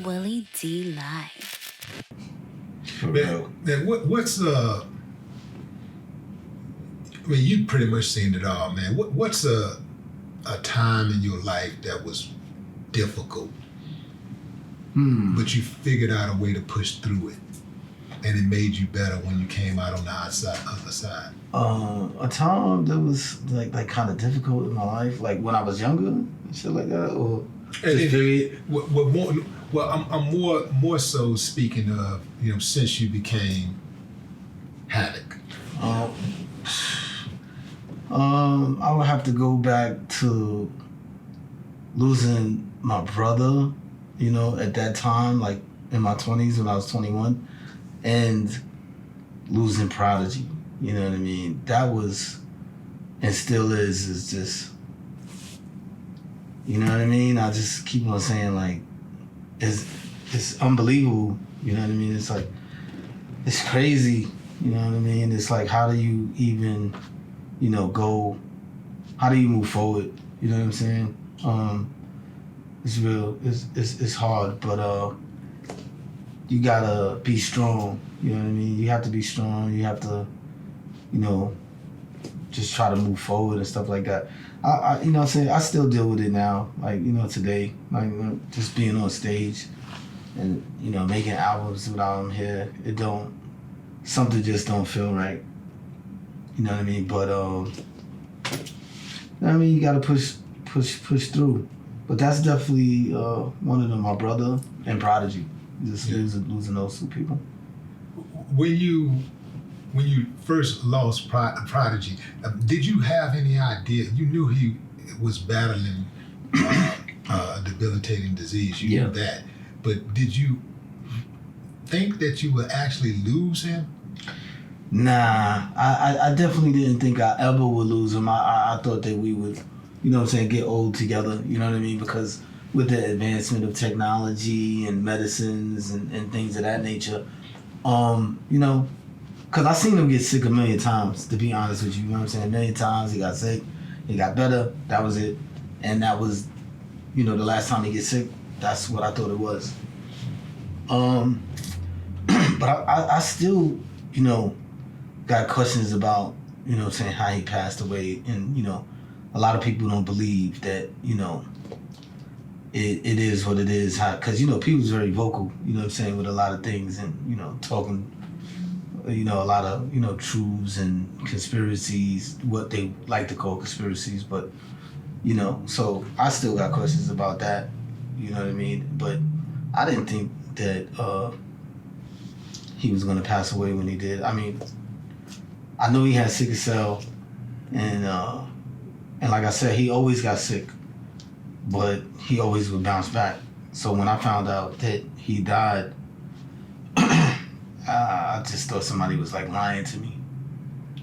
Willie D Live. Man, what's I mean, you pretty much seen it all, man. What's a time in your life that was difficult, but you figured out a way to push through it, and it made you better when you came out on the other side? A time that was like kind of difficult in my life, like when I was younger and shit like that, or just period. I'm more so speaking of, since you became Havoc. I would have to go back to losing my brother, at that time, like in my 20s when I was 21, and losing Prodigy. You know what I mean? That was, and still is just, you know what I mean? I just keep on saying, like, it's unbelievable. You know what I mean? It's like, it's crazy. You know what I mean? It's like, how do you even, how do you move forward? You know what I'm saying? It's real, it's hard, but you gotta be strong. You know what I mean? You have to be strong. You have to, just try to move forward and stuff like that. I you know what I'm saying? I still deal with it now, like, today, like, just being on stage and, making albums without him here. Something just don't feel right. You know what I mean? But, you gotta push through. But that's definitely one of them, my brother and Prodigy. Just losing those two people. When you first lost Prodigy, did you have any idea? You knew he was battling a debilitating disease. You knew that. But did you think that you would actually lose him? Nah, I definitely didn't think I ever would lose him. I thought that we would, get old together, you know what I mean? Because with the advancement of technology and medicines and things of that nature, because I seen him get sick a million times, to be honest with you know what I'm saying? A million times he got sick, he got better, that was it. And that was, the last time he get sick, that's what I thought it was. But I still, got questions about, saying how he passed away. And, a lot of people don't believe that, it is what it is. Because, people's very vocal, with a lot of things and, talking, a lot of, truths and conspiracies, what they like to call conspiracies. But, so I still got questions about that, you know what I mean? But I didn't think that he was going to pass away when he did. I mean, I knew he had sickle cell, and like I said, he always got sick, but he always would bounce back. So when I found out that he died, I just thought somebody was like lying to me.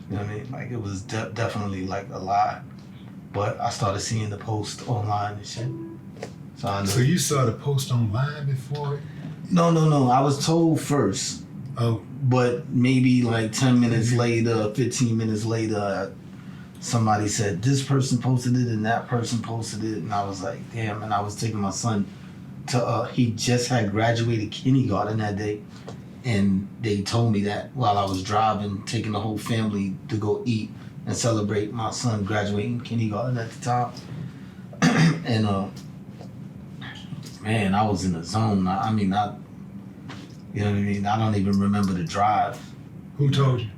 You know what I mean? Like it was definitely like a lie. But I started seeing the post online and shit. So I knew. So you saw the post online before it? No. I was told first. Oh. But maybe like 10 minutes later, 15 minutes later, somebody said, this person posted it and that person posted it. And I was like, damn. And I was taking my son to, he just had graduated kindergarten that day. And they told me that while I was driving, taking the whole family to go eat and celebrate my son graduating kindergarten at the time. And, man, I was in the zone. You know what I mean? I don't even remember the drive. Who told you?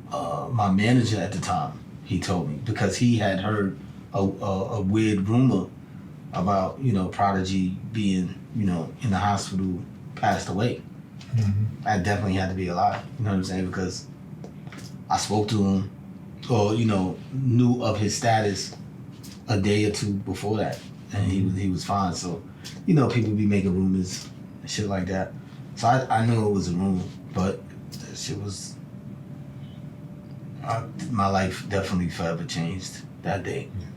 My manager at the time, he told me, because he had heard a weird rumor about, Prodigy being, in the hospital, passed away. Mm-hmm. That definitely had to be a lie, you know what I'm saying? Because I spoke to him, or, knew of his status a day or two before that, and he was fine. So, people be making rumors and shit like that. So I knew it was a rumor, but that shit was, my life definitely forever changed that day.